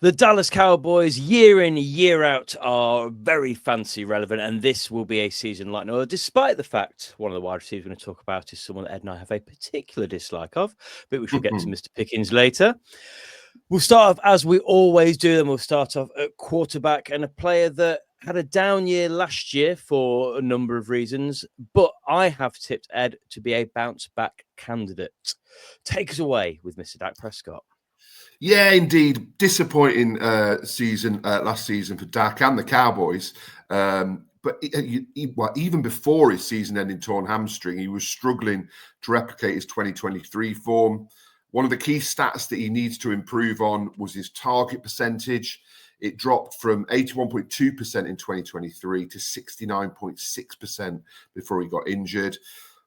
The Dallas Cowboys, year in, year out, are very fancy relevant, and this will be a season like no other, despite the fact one of the wide receivers we're going to talk about is someone that Ed and I have a particular dislike of, but we shall get to Mr. Pickens later. We'll start off as we always do, and we'll start off at quarterback, and a player that had a down year last year for a number of reasons, but I have tipped Ed to be a bounce-back candidate. Take us away with Mr. Dak Prescott. Yeah, indeed. Disappointing season last season for Dak and the Cowboys. But even before his season-ending torn hamstring, he was struggling to replicate his 2023 form. One of the key stats that he needs to improve on was his target percentage. It dropped from 81.2% in 2023 to 69.6% before he got injured.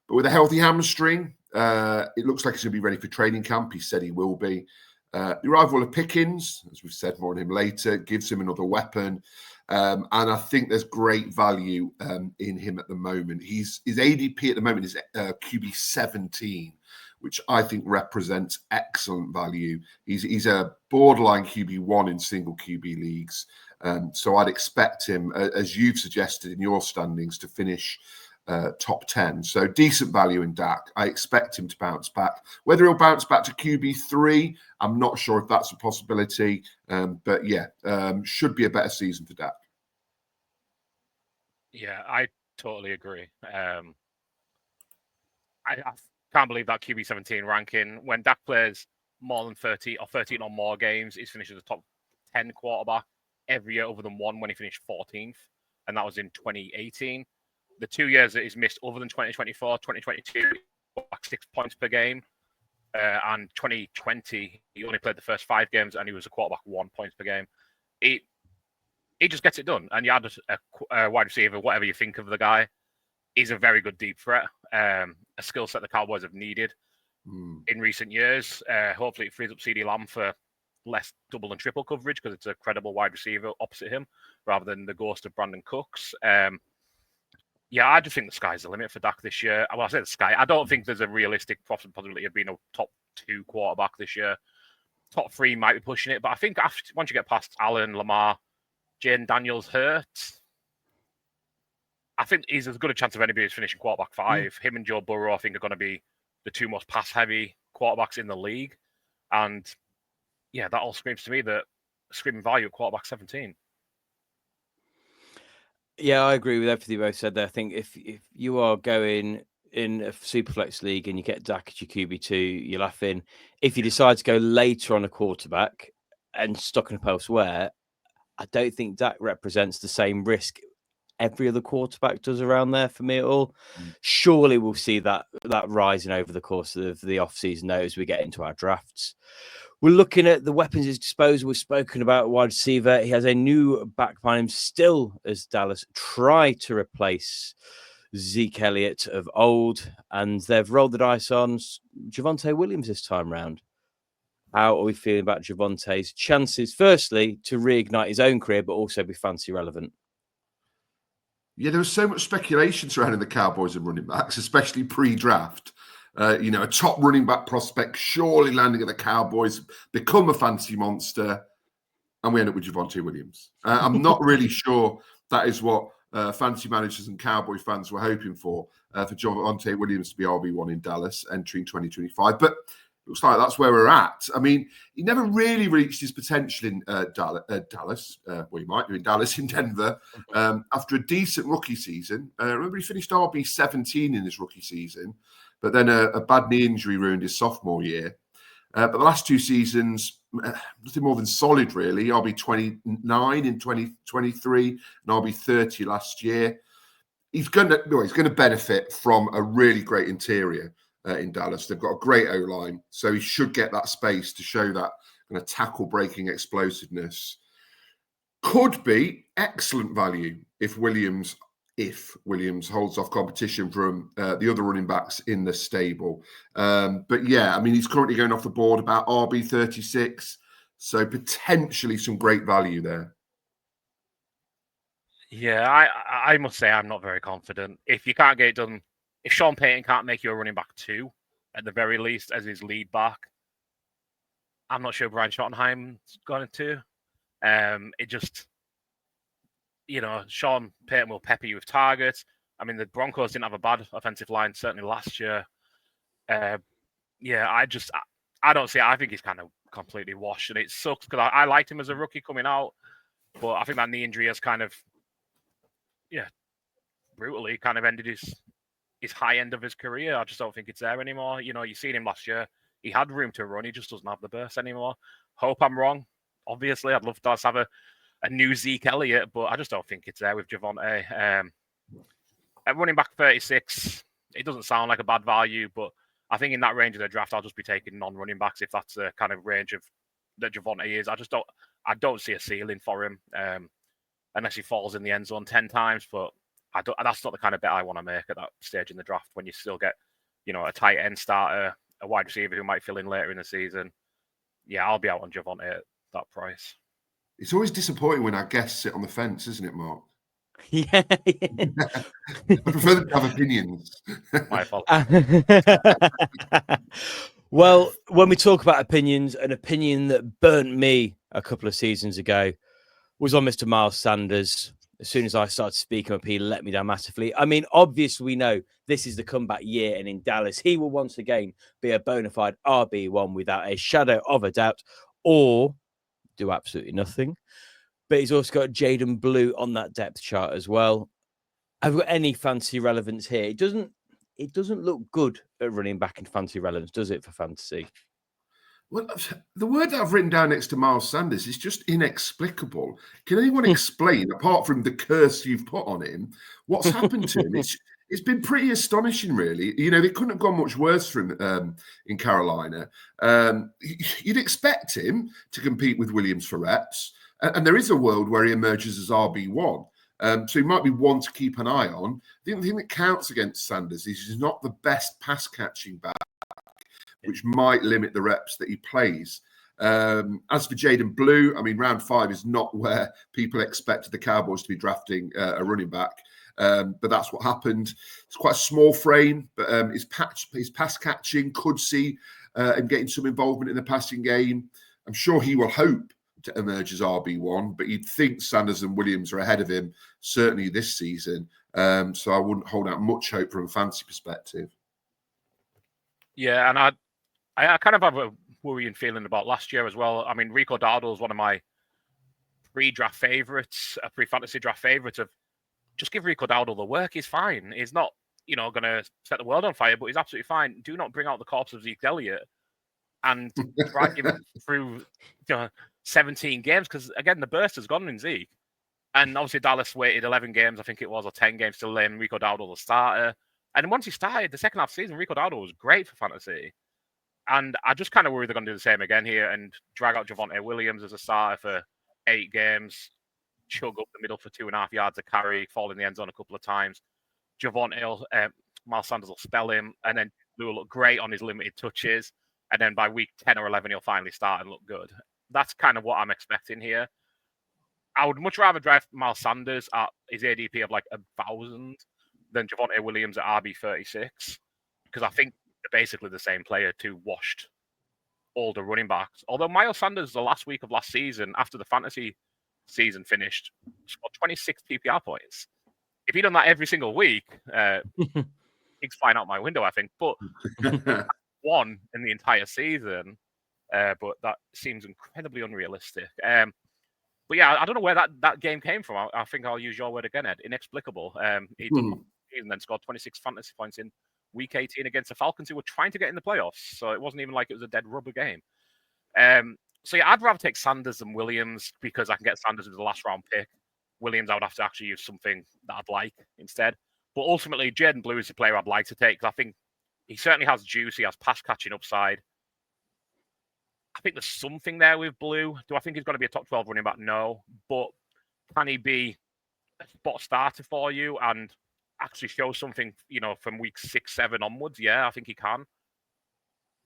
But with a healthy hamstring, it looks like he's going to be ready for training camp. He said he will be. The arrival of Pickens, as we've said more on him later, gives him another weapon. And I think there's great value in him at the moment. His ADP at the moment is QB 17, which I think represents excellent value. He's a borderline QB1 in single QB leagues. So I'd expect him, as you've suggested in your standings, to finish top 10. So decent value in Dak. I expect him to bounce back. Whether he'll bounce back to QB3, I'm not sure if that's a possibility. But yeah, should be a better season for Dak. Yeah, I totally agree. I can't believe that QB 17 ranking. When Dak plays more than 30 or 13 or more games, he's finished as a top 10 quarterback every year other than one when he finished 14th. And that was in 2018. The 2 years that he's missed other than 2024, 2022, 6 points per game. And 2020, he only played the first 5 games and he was a quarterback 1 point per game. He just gets it done. And you add a wide receiver, whatever you think of the guy, he's a very good deep threat. A skill set the Cowboys have needed in recent years. Hopefully it frees up CeeDee Lamb for less double and triple coverage because it's a credible wide receiver opposite him rather than the ghost of Brandon Cooks. Yeah, I just think the sky's the limit for Dak this year. Well, I say the sky. I don't think there's a realistic possibility of being a top 2 quarterback this year. Top 3 might be pushing it, but I think once you get past Allen, Lamar, Jayden Daniels, Hurts, I think he's as good a chance of anybody who's finishing quarterback 5. Him and Joe Burrow, I think, are going to be the 2 most pass-heavy quarterbacks in the league. And yeah, that all screams to me that screaming value at quarterback 17. Yeah, I agree with everything you both said there. I think if you are going in a Superflex league and you get Dak at your QB2, you're laughing. If you decide to go later on a quarterback and stocking up elsewhere, I don't think Dak represents the same risk every other quarterback does around there for me at all. Surely we'll see that rising over the course of the offseason now as we get into our drafts. We're looking at the weapons at his disposal. We've spoken about wide receiver. He has a new back behind him still as Dallas try to replace Zeke Elliott of old. And they've rolled the dice on Javonte Williams this time round. How are we feeling about Javonte's chances, firstly, to reignite his own career, but also be fancy relevant? Yeah, there was so much speculation surrounding the Cowboys and running backs, especially pre-draft. A top running back prospect surely landing at the Cowboys, become a fancy monster, and we end up with Javonte Williams. I'm not really sure that is what fancy managers and Cowboy fans were hoping for Javonte Williams to be RB1 in Dallas entering 2025. But looks like that's where we're at. I mean, he never really reached his potential in Dallas. Well, he might do in Dallas, in Denver, after a decent rookie season. Remember, he finished RB17 in his rookie season, but then a bad knee injury ruined his sophomore year. But the last 2 seasons, nothing more than solid, really. RB29 in 2023 and RB30 last year. He's going to benefit from a really great interior in Dallas. They've got a great O-line, so he should get that space to show that kind of tackle-breaking explosiveness. Could be excellent value if Williams holds off competition from the other running backs in the stable. But yeah, I mean, he's currently going off the board about RB36, so potentially some great value there. Yeah, I must say I'm not very confident. If you can't get it done, if Sean Payton can't make you a running back 2, at the very least, as his lead back, I'm not sure Brian Schottenheim's going to. It just, Sean Payton will pepper you with targets. I mean, the Broncos didn't have a bad offensive line, certainly last year. I don't see it. I think he's kind of completely washed, and it sucks because I liked him as a rookie coming out, but I think that knee injury has kind of, brutally kind of ended his high end of his career. I just don't think it's there anymore. You've seen him last year. He had room to run. He just doesn't have the burst anymore. Hope I'm wrong. Obviously, I'd love to have a new Zeke Elliott, but I just don't think it's there with Javonte. At running back 36, it doesn't sound like a bad value, but I think in that range of the draft, I'll just be taking non-running backs if that's the kind of range of that Javonte is. I don't see a ceiling for him unless he falls in the end zone 10 times, but that's not the kind of bet I want to make at that stage in the draft when you still get, a tight end starter, a wide receiver who might fill in later in the season. Yeah, I'll be out on Javonte at that price. It's always disappointing when our guests sit on the fence, isn't it, Mark? Yeah. I prefer them to have opinions. My fault. Well, when we talk about opinions, an opinion that burnt me a couple of seasons ago was on Mr. Miles Sanders. As soon as I started speaking up, he let me down massively. I mean, obviously, we know this is the comeback year, and in Dallas, he will once again be a bona fide RB1 without a shadow of a doubt, or do absolutely nothing. But he's also got Jaydon Blue on that depth chart as well. Have we got any fantasy relevance here? It doesn't look good at running back in fantasy relevance, does it, for fantasy? Well, the word that I've written down next to Miles Sanders is just inexplicable. Can anyone explain, apart from the curse you've put on him, what's happened to him? It's been pretty astonishing, really. They couldn't have gone much worse for him in Carolina. You'd expect him to compete with Williams for reps, and there is a world where he emerges as RB1. So he might be one to keep an eye on. The thing that counts against Sanders is he's not the best pass-catching back, which might limit the reps that he plays. As for Jaydon Blue, I mean, round 5 is not where people expected the Cowboys to be drafting a running back. But that's what happened. It's quite a small frame, but his pass catching could see him getting some involvement in the passing game. I'm sure he will hope to emerge as RB1, but you'd think Sanders and Williams are ahead of him, certainly this season. So I wouldn't hold out much hope from a fantasy perspective. Yeah, and I kind of have a worrying feeling about last year as well. I mean, Rico Dowdle is one of my pre-draft favorites, pre-fantasy draft favorites. Of just give Rico Dowdle the work. He's fine. He's not, going to set the world on fire, but he's absolutely fine. Do not bring out the corpse of Zeke Elliott and drag him through 17 games because, again, the burst has gone in Zeke. And obviously, Dallas waited 11 games, I think it was, or 10 games to lay Rico Dowdle the starter. And once he started the second half of the season, Rico Dowdle was great for fantasy. And I just kind of worry they're going to do the same again here and drag out Javonte Williams as a starter for 8 games, chug up the middle for 2.5 yards a carry, fall in the end zone a couple of times. Miles Sanders will spell him, and then Blue will look great on his limited touches. And then by week 10 or 11, he'll finally start and look good. That's kind of what I'm expecting here. I would much rather draft Miles Sanders at his ADP of like 1,000 than Javonte Williams at RB36, because I think they're basically the same player, 2 washed older running backs. Although Miles Sanders, the last week of last season, after the fantasy season finished, scored 26 PPR points. If he'd done that every single week, he's flying out my window, I think. But 1 in the entire season, but that seems incredibly unrealistic. But yeah, I don't know where that game came from. I think I'll use your word again, Ed. Inexplicable. He done and then scored 26 fantasy points in week 18 against the Falcons, who were trying to get in the playoffs. So it wasn't even like it was a dead rubber game. So yeah, I'd rather take Sanders than Williams because I can get Sanders with the last round pick. Williams, I would have to actually use something that I'd like instead. But ultimately, Jaydon Blue is the player I'd like to take because I think he certainly has juice. He has pass catching upside. I think there's something there with Blue. Do I think he's going to be a top 12 running back? No. But can he be a spot starter for you and actually show something, from week 6, 7 onwards? Yeah, I think he can.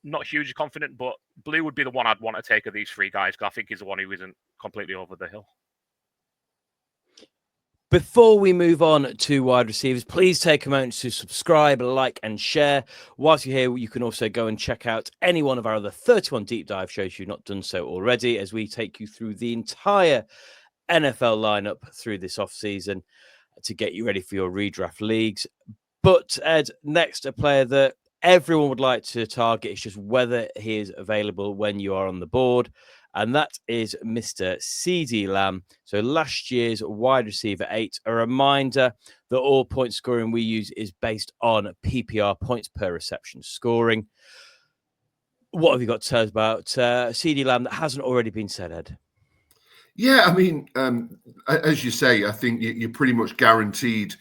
Not hugely confident, but Blue would be the one I'd want to take of these 3 guys because I think he's the one who isn't completely over the hill. Before we move on to wide receivers, please take a moment to subscribe, like, and share. Whilst you're here, you can also go and check out any one of our other 31 deep dive shows if you've not done so already, as we take you through the entire NFL lineup through this offseason to get you ready for your redraft leagues. But Ed, next, a player that everyone would like to target. It's just whether he is available when you are on the board. And that is Mr. CeeDee Lamb. So last year's wide receiver 8. A reminder that all point scoring we use is based on PPR, points per reception scoring. What have you got to tell us about CeeDee Lamb that hasn't already been said, Ed? Yeah, I mean, as you say, I think you're pretty much guaranteed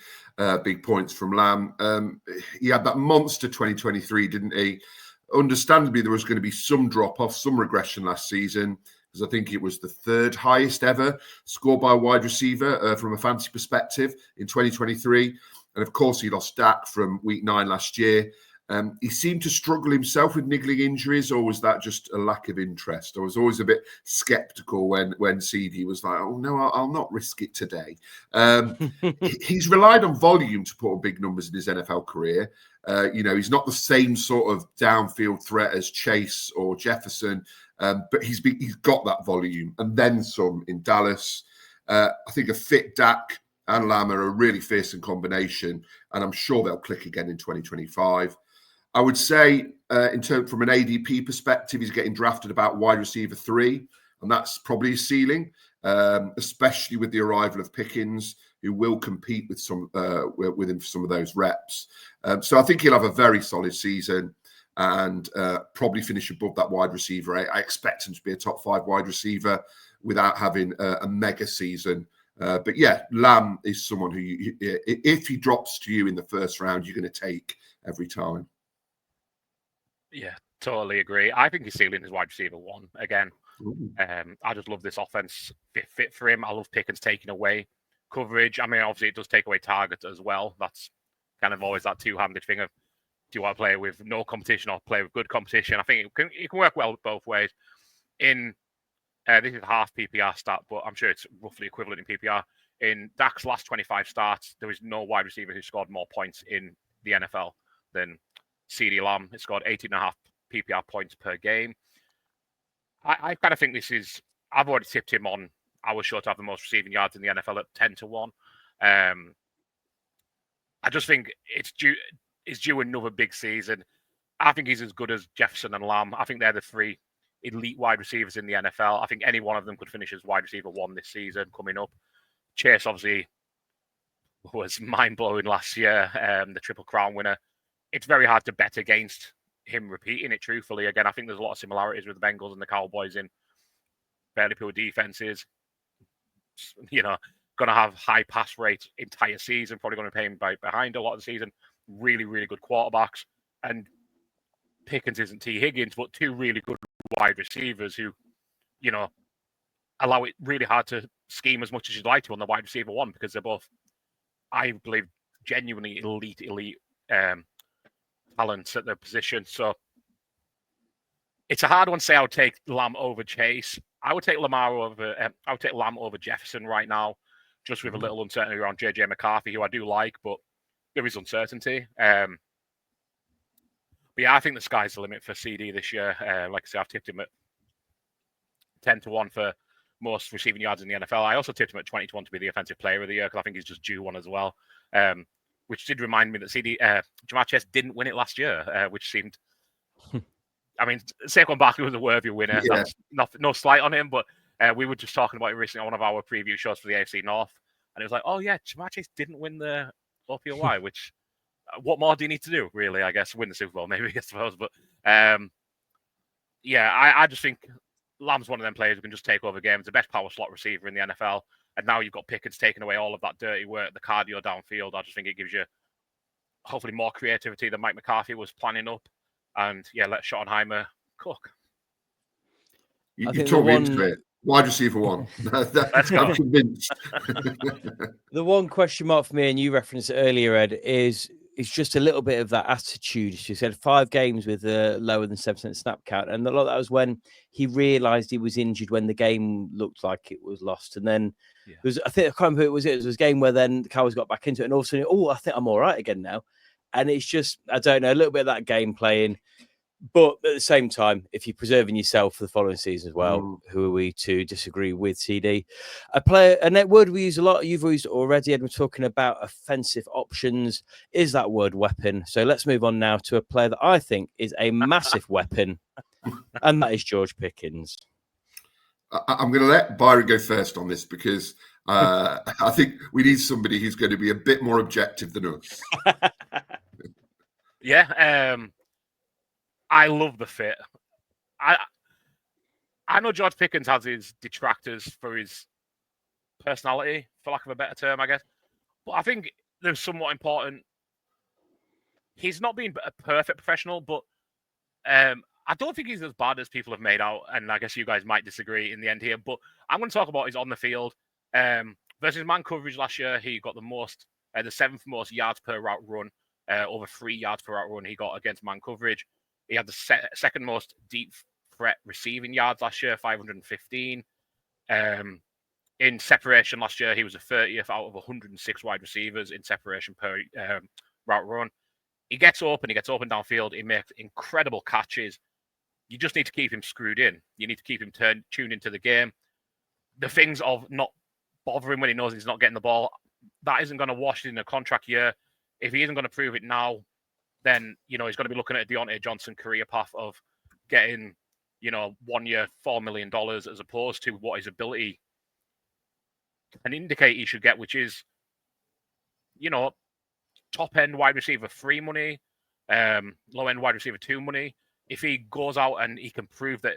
big points from Lamb. He had that monster 2023, didn't he? Understandably, there was going to be some drop-off, some regression last season, because I think it was the 3rd highest ever scored by a wide receiver from a fantasy perspective in 2023. And of course, he lost Dak from week 9 last year. He seemed to struggle himself with niggling injuries, or was that just a lack of interest? I was always a bit skeptical when CeeDee was like, oh, no, I'll not risk it today. He's relied on volume to put up big numbers in his NFL career. He's not the same sort of downfield threat as Chase or Jefferson, but he's got that volume and then some in Dallas. I think a fit Dak and Lamb are a really fearsome combination, and I'm sure they'll click again in 2025. I would say, from an ADP perspective, he's getting drafted about wide receiver 3, and that's probably his ceiling, especially with the arrival of Pickens, who will compete with with him for some of those reps. So I think he'll have a very solid season and probably finish above that wide receiver 8. I expect him to be a top 5 wide receiver without having a mega season. But yeah, Lamb is someone who, if he drops to you in the first round, you're going to take every time. Yeah, totally agree. I think his ceiling is wide receiver 1 again. I just love this offense fit for him. I love Pickens taking away coverage. I mean, obviously, it does take away targets as well. That's kind of always that two-handed thing of, do you want to play with no competition or play with good competition? I think it can work well both ways. This is half PPR stat, but I'm sure it's roughly equivalent in PPR. In Dak's last 25 starts, there was no wide receiver who scored more points in the NFL than CeeDee Lamb. He scored 18.5 PPR points per game. I kind of think this is, I've already tipped him on our show to have the most receiving yards in the NFL at 10-1. I just think it's due another big season. I think he's as good as Jefferson and Lamb. I think they're the 3 elite wide receivers in the NFL. I think any one of them could finish as wide receiver 1 this season coming up. Chase obviously was mind-blowing last year, the Triple Crown winner. It's very hard to bet against him repeating it, truthfully. Again, I think there's a lot of similarities with the Bengals and the Cowboys in fairly poor defenses. Going to have high pass rates entire season, probably going to pay him behind a lot of the season. Really, really good quarterbacks. And Pickens isn't T. Higgins, but 2 really good wide receivers who, allow it really hard to scheme as much as you'd like to on the wide receiver 1, because they're both, I believe, genuinely elite talents at their position. So it's a hard one to say I would take Lamb over Chase. I would take Lamb over Jefferson right now, just with a little uncertainty around JJ McCarthy, who I do like, but there is uncertainty. But yeah, I think the sky's the limit for CeeDee this year. Like I say, I've tipped him at 10-1 for most receiving yards in the NFL. I also tipped him at 20-1 to be the offensive player of the year, because I think he's just due one as well. Which did remind me that Jamar Chase didn't win it last year, which seemed, I mean, Saquon Barkley was a worthy winner. Yeah. That's no slight on him, but we were just talking about it recently on one of our preview shows for the AFC North, and it was like, oh yeah, Jamar Chase didn't win the OPOY, which, what more do you need to do, really, I guess, win the Super Bowl, maybe, I suppose, but yeah, I just think Lamb's one of them players who can just take over games, the best power slot receiver in the NFL. And now you've got Pickens taking away all of that dirty work, the cardio downfield. I just think it gives you hopefully more creativity than Mike McCarthy was planning up. And yeah, let Schottenheimer cook. You talk me into it. Wide receiver 1. Let's go. I'm convinced. The one question mark for me, and you referenced it earlier, Ed, is it's just a little bit of that attitude. She said 5 games with a lower than 7% snap count. And a lot of that was when he realised he was injured when the game looked like it was lost. And then I think I can't remember who it was. It was a game where then the Cowboys got back into it. And all of a sudden, I think I'm all right again now. And it's just, I don't know, a little bit of that game playing. But at the same time, if you're preserving yourself for the following season as well, who are we to disagree with CD? A net word we use a lot, you've used it already, and we're talking about offensive options. Is that word weapon? So let's move on now to a player that I think is a massive weapon, and that is George Pickens. I'm going to let Byron go first on this because I think we need somebody who's going to be a bit more objective than us. I love the fit. I know George Pickens has his detractors for his personality, for lack of a better term, I guess. But I think there's somewhat important. He's not been a perfect professional, but I don't think he's as bad as people have made out. And I guess you guys might disagree in the end here. But I'm going to talk about his on the field. Versus man coverage last year, he got the 7th most yards per route run, over 3 yards per route run he got against man coverage. He had the second most deep threat receiving yards last year, 515. In separation last year, he was the 30th out of 106 wide receivers in separation per route run. He gets open downfield. He makes incredible catches. You just need to keep him screwed in. You need to keep him tuned into the game. The things of not bothering when he knows he's not getting the ball, that isn't going to wash in a contract year. If he isn't going to prove it now, then, he's going to be looking at a Deontay Johnson career path of getting, 1 year, $4 million as opposed to what his ability can indicate he should get, which is, top end wide receiver 3 money, low end wide receiver 2 money. If he goes out and he can prove that,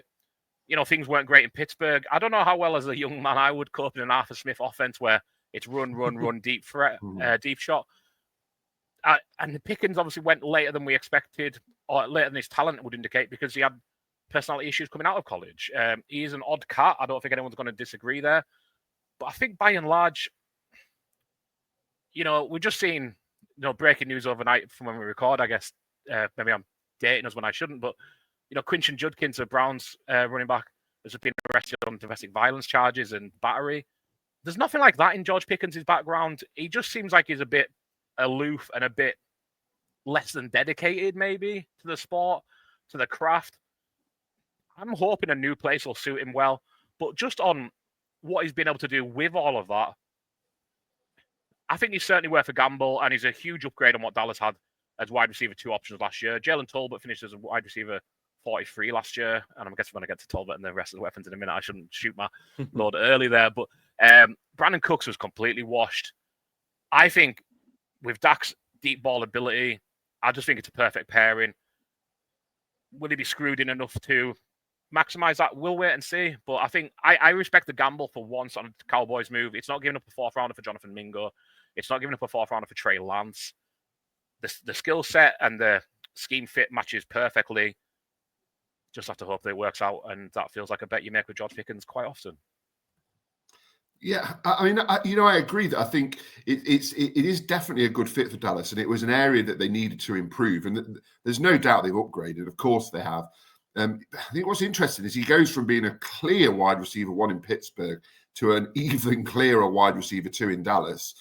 things weren't great in Pittsburgh, I don't know how well as a young man I would cope in an Arthur Smith offense where it's run, deep threat, deep shot. And Pickens obviously went later than we expected, or later than his talent would indicate, because he had personality issues coming out of college. He is an odd cat. I don't think anyone's going to disagree there. But I think by and large, we've just seen, breaking news overnight from when we record, I guess. Maybe I'm dating us when I shouldn't, but, Quinton Judkins, a Browns running back, has been arrested on domestic violence charges and battery. There's nothing like that in George Pickens' background. He just seems like he's a bit aloof and a bit less than dedicated, maybe, to the sport, to the craft. I'm hoping a new place will suit him well, but just on what he's been able to do with all of that, I think he's certainly worth a gamble, and he's a huge upgrade on what Dallas had as wide receiver 2 options last year. Jalen Tolbert finished as a wide receiver 43 last year, and I guess when I get to Tolbert and the rest of the weapons in a minute, I shouldn't shoot my load early there, but Brandon Cooks was completely washed. I think with Dak's deep ball ability, I just think it's a perfect pairing. Will he be screwed in enough to maximize that? We'll wait and see. But I think I respect the gamble for once on the Cowboys move. It's not giving up a 4th rounder for Jonathan Mingo. It's not giving up a 4th rounder for Trey Lance. The skill set and the scheme fit matches perfectly. Just have to hope that it works out, and that feels like a bet you make with George Pickens quite often. Yeah, I mean, I agree that I think it is definitely a good fit for Dallas, and it was an area that they needed to improve. And there's no doubt they've upgraded. Of course they have. I think what's interesting is he goes from being a clear wide receiver 1 in Pittsburgh to an even clearer wide receiver 2 in Dallas,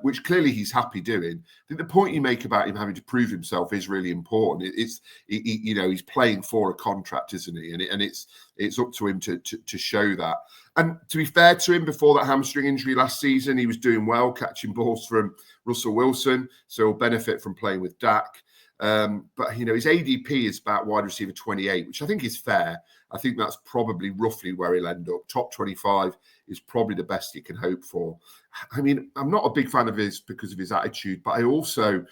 which clearly he's happy doing. I think the point you make about him having to prove himself is really important. He's playing for a contract, isn't he? And it's up to him to show that. And to be fair to him, before that hamstring injury last season, he was doing well, catching balls from Russell Wilson, so he'll benefit from playing with Dak. But his ADP is about wide receiver 28, which I think is fair. I think that's probably roughly where he'll end up. Top 25 is probably the best you can hope for. I mean, I'm not a big fan of his because of his attitude, but I also,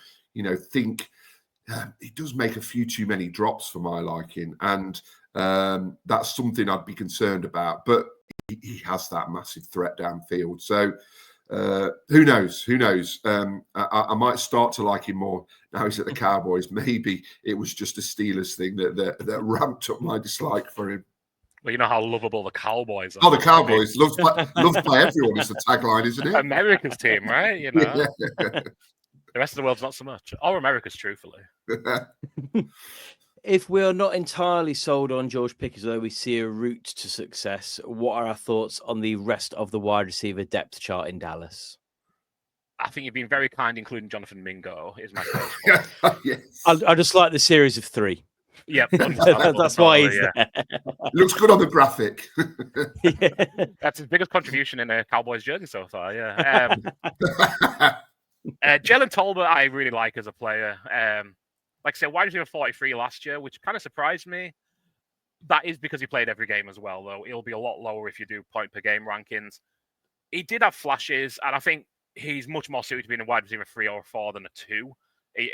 think he does make a few too many drops for my liking, and that's something I'd be concerned about. But he has that massive threat downfield, so. Who knows? I might start to like him more now he's at the Cowboys. Maybe it was just a Steelers thing that ramped up my dislike for him. Well, you know how lovable the Cowboys are. Oh, the Cowboys. Love to play everyone is the tagline, isn't it? America's team, right? Yeah. The rest of the world's not so much. Or America's, truthfully. If we're not entirely sold on George Pickens, though we see a route to success, what are our thoughts on the rest of the wide receiver depth chart in Dallas? I think you've been very kind, including Jonathan Mingo, is my first Yes. I just like the series of 3. Yep, that's why he's there. Looks good on the graphic. That's his biggest contribution in a Cowboys jersey so far. Yeah. Jalen Tolbert, I really like as a player. Like I said, wide receiver 43 last year, which kind of surprised me. That is because he played every game as well, though. It'll be a lot lower if you do point per game rankings. He did have flashes, and I think he's much more suited to being a wide receiver 3 or 4 than a 2.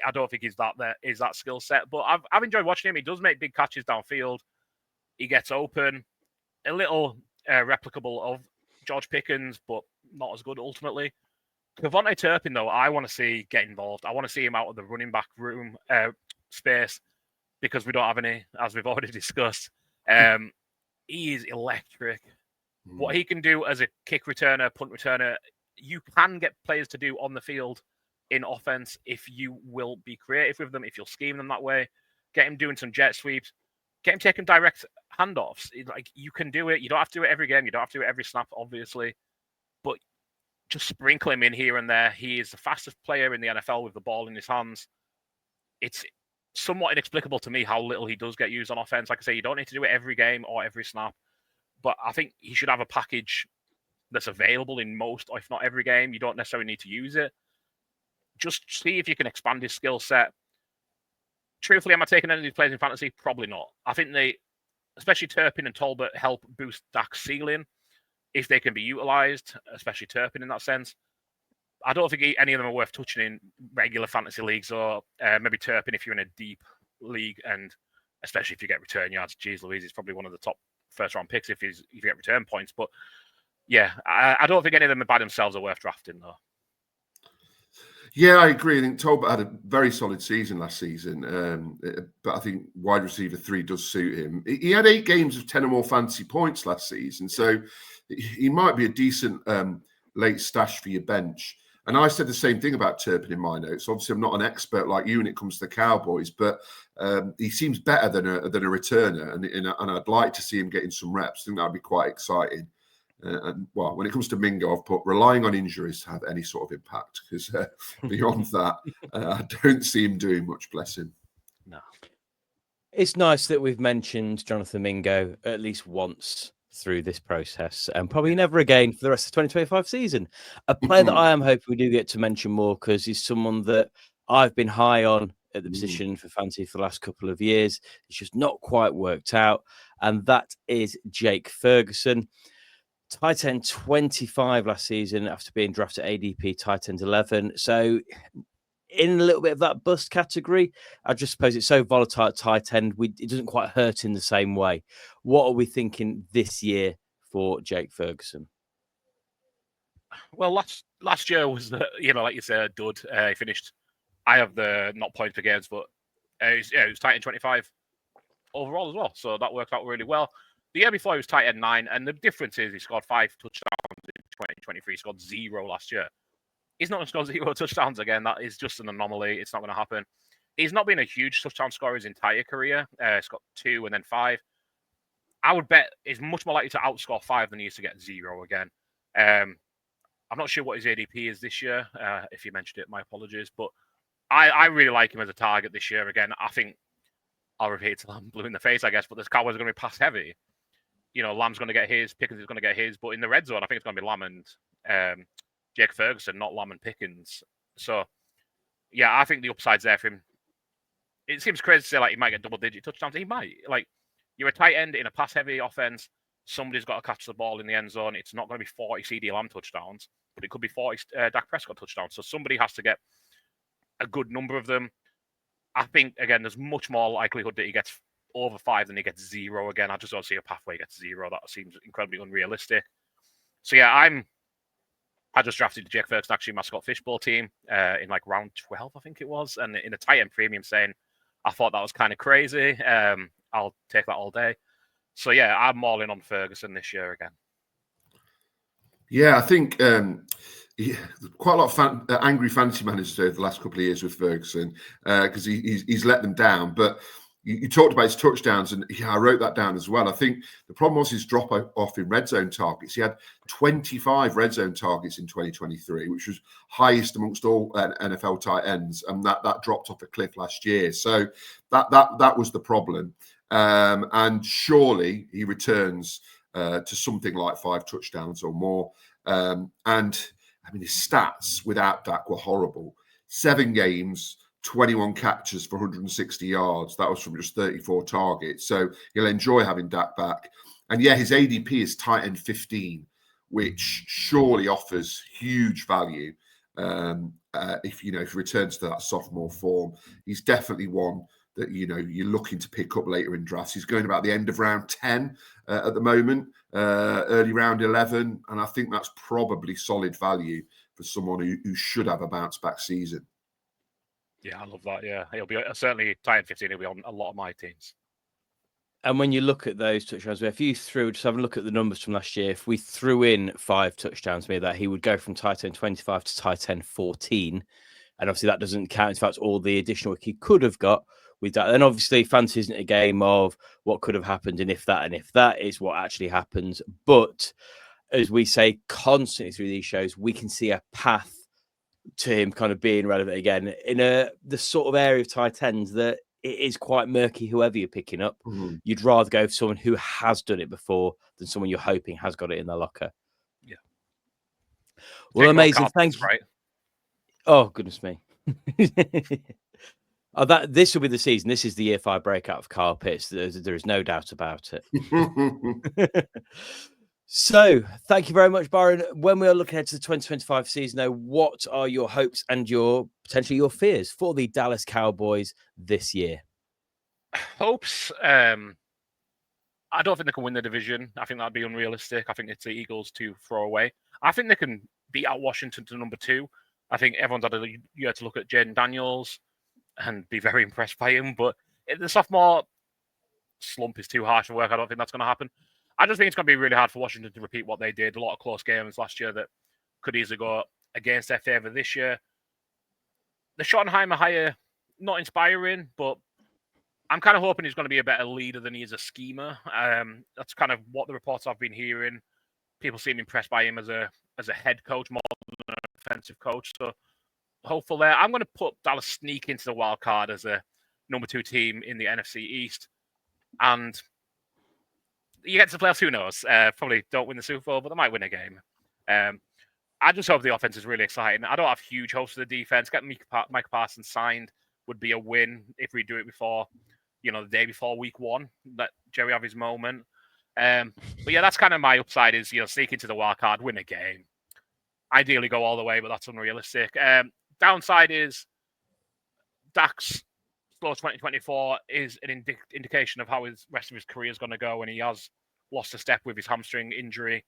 I don't think he's that skill set, but I've enjoyed watching him. He does make big catches downfield. He gets open, a little replicable of George Pickens, but not as good ultimately. Kavonte Turpin, though, I want to see get involved. I want to see him out of the running back room space because we don't have any, as we've already discussed. He is electric. What he can do as a kick returner, punt returner, you can get players to do on the field in offense if you will be creative with them, if you'll scheme them that way. Get him doing some jet sweeps. Get him taking direct handoffs. Like, you can do it. You don't have to do it every game. You don't have to do it every snap, obviously. But just sprinkle him in here and there. He is the fastest player in the NFL with the ball in his hands. It's somewhat inexplicable to me how little he does get used on offense. Like I say, you don't need to do it every game or every snap. But I think he should have a package that's available in most, or if not every game. You don't necessarily need to use it. Just see if you can expand his skill set. Truthfully, am I taking any of these players in fantasy? Probably not. I think they, especially Turpin and Tolbert, help boost Dak's ceiling if they can be utilized, especially Turpin in that sense. I don't think any of them are worth touching in regular fantasy leagues, or maybe Turpin if you're in a deep league, and especially if you get return yards. Jeez Louise, he's probably one of the top first-round picks if you get return points. But yeah, I don't think any of them by themselves are worth drafting, though. Yeah, I agree. I think Tolbert had a very solid season last season, but I think wide receiver 3 does suit him. He had 8 games of 10 or more fantasy points last season, so he might be a decent late stash for your bench. And I said the same thing about Turpin in my notes. Obviously, I'm not an expert like you when it comes to the Cowboys, but he seems better than a returner, and I'd like to see him getting some reps. I think that would be quite exciting. And well, when it comes to Mingo, I've put relying on injuries to have any sort of impact, because beyond that, I don't see him doing much, bless him. No. It's nice that we've mentioned Jonathan Mingo at least once through this process, and probably never again for the rest of the 2025 season. A player that I am hoping we do get to mention more, because he's someone that I've been high on at the position for fantasy for the last couple of years. It's just not quite worked out, and that is Jake Ferguson. Tight end 25 last season after being drafted ADP tight end 11. So in a little bit of that bust category, I just suppose it's so volatile at tight end, it doesn't quite hurt in the same way. What are we thinking this year for Jake Ferguson? Well, last year was, like you said, a dud. He finished, I have the not points per games, but it was tight end 25 overall as well. So that worked out really well. The year before, he was tight end 9, and the difference is he scored 5 touchdowns in 2023. He scored 0 last year. He's not going to score 0 touchdowns again. That is just an anomaly. It's not going to happen. He's not been a huge touchdown scorer his entire career. He's got 2 and then 5. I would bet he's much more likely to outscore 5 than he is to get 0 again. I'm not sure what his ADP is this year. If you mentioned it, my apologies. But I really like him as a target this year. Again, I think I'll repeat till I'm blue in the face, I guess, but the Cowboys are going to be pass heavy. Lamb's going to get his, Pickens is going to get his, but in the red zone, I think it's going to be Lamb and Jake Ferguson, not Lamb and Pickens. So, yeah, I think the upside's there for him. It seems crazy to say, he might get double-digit touchdowns. He might. You're a tight end in a pass-heavy offense. Somebody's got to catch the ball in the end zone. It's not going to be 40 CeeDee Lamb touchdowns, but it could be 40 Dak Prescott touchdowns. So somebody has to get a good number of them. I think, again, there's much more likelihood that he gets over 5 than he gets 0 again. I just don't see a pathway he gets 0. That seems incredibly unrealistic. So yeah, I just drafted Jake Ferguson, actually my Scott Fishbowl team in round 12, I think it was, and in a tight end premium, saying I thought that was kind of crazy. I'll take that all day. So yeah, I'm all in on Ferguson this year again. Yeah, I think quite a lot of angry fantasy managers over the last couple of years with Ferguson because he's let them down. But you talked about his touchdowns, and I wrote that down as well. I think the problem was his drop off in red zone targets. He had 25 red zone targets in 2023, which was highest amongst all NFL tight ends, and that dropped off a cliff last year. So that was the problem. And surely he returns to something like 5 touchdowns or more. And I mean, his stats without Dak were horrible. 7 games, 21 catches for 160 yards. That was from just 34 targets. So he'll enjoy having Dak back. And yeah, his ADP is tight end 15, which surely offers huge value. If he returns to that sophomore form, he's definitely one that you're looking to pick up later in drafts. He's going about the end of round 10 at the moment, early round 11, and I think that's probably solid value for someone who should have a bounce back season. Yeah, I love that. Yeah, he'll be certainly tight end 15. He'll be on a lot of my teams. And when you look at those touchdowns, if you just have a look at the numbers from last year, if we threw in 5 touchdowns, maybe that he would go from tight end 25 to tight end 14. And obviously that doesn't count. In fact, all the additional work he could have got with that. And obviously fantasy isn't a game of what could have happened and if that is what actually happens. But as we say constantly through these shows, we can see a path to him kind of being relevant again in the sort of area of tight ends that it is quite murky. Whoever you're picking up, you'd rather go for someone who has done it before than someone you're hoping has got it in their locker. Yeah. Well, amazing. Thanks. Right. Oh, goodness me. This will be the season. This is the year 5 breakout of Kyle Pitts. There is no doubt about it. So, thank you very much, Byron. When we are looking ahead to the 2025 season, though, what are your hopes and potentially your fears for the Dallas Cowboys this year? Hopes? I don't think they can win the division. I think that'd be unrealistic. I think it's the Eagles to throw away. I think they can beat out Washington to number 2. I think everyone's had a year to look at Jaydon Daniels and be very impressed by him. But the sophomore slump is too harsh for work. I don't think that's going to happen. I just think it's going to be really hard for Washington to repeat what they did. A lot of close games last year that could easily go against their favour this year. The Schottenheimer hire, not inspiring, but I'm kind of hoping he's going to be a better leader than he is a schemer. That's kind of what the reports I've been hearing. People seem impressed by him as a head coach more than an offensive coach. So hopeful there. I'm going to put Dallas sneak into the wild card as a number 2 team in the NFC East. And you get to the playoffs, who knows? Probably don't win the Super Bowl, but they might win a game. I just hope the offense is really exciting. I don't have huge hopes for the defense. Getting Micah Parsons signed would be a win if we do it before, the day before week 1. Let Jerry have his moment. But yeah, that's kind of my upside is, sneak into the wild card, win a game. Ideally go all the way, but that's unrealistic. Downside is Dak's slow 2024 is an indication of how his rest of his career is going to go, and he has lost a step with his hamstring injury.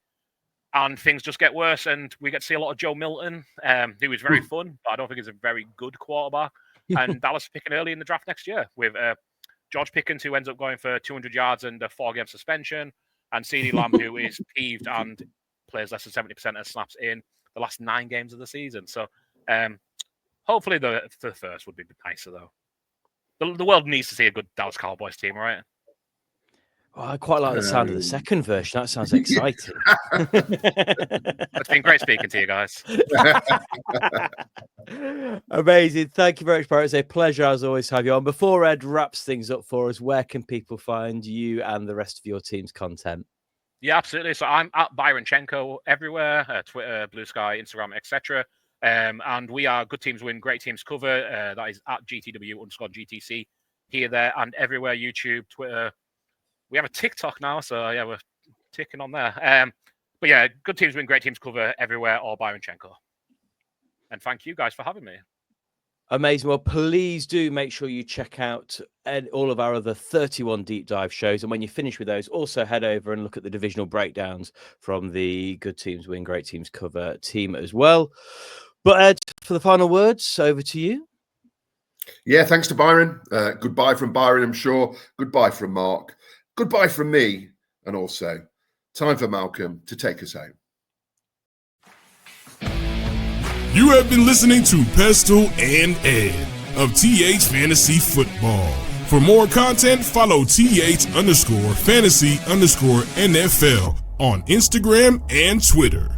And things just get worse, and we get to see a lot of Joe Milton, who is very fun, but I don't think he's a very good quarterback. And Dallas picking early in the draft next year with George Pickens, who ends up going for 200 yards and a 4-game suspension, and CeeDee Lamb, who is peeved and plays less than 70% of snaps in the last 9 games of the season. So hopefully the first would be nicer, though. The world needs to see a good Dallas Cowboys team, right? Oh, I quite like the sound of the second version. That sounds exciting. It's been great speaking to you guys. Amazing. Thank you very much, Byron. It's a pleasure, as always, to have you on. Before Ed wraps things up for us, where can people find you and the rest of your team's content? Yeah, absolutely. So I'm at Byronchenko everywhere, Twitter, BlueSky, Instagram, etc. And we are Good Teams Win, Great Teams Cover. That is at GTW_GTC here, there, and everywhere. YouTube, Twitter. We have a TikTok now, so yeah, we're ticking on there. But yeah, Good Teams Win, Great Teams Cover everywhere, or Byronchenko. And thank you guys for having me. Amazing. Well, please do make sure you check out all of our other 31 deep dive shows. And when you finish with those, also head over and look at the divisional breakdowns from the Good Teams Win, Great Teams Cover team as well. But Ed, for the final words, over to you. Yeah, thanks to Byron. Goodbye from Byron, I'm sure. Goodbye from Mark. Goodbye from me. And also, time for Malcolm to take us home. You have been listening to Pestle and Ed of TH Fantasy Football. For more content, follow TH_fantasy_NFL on Instagram and Twitter.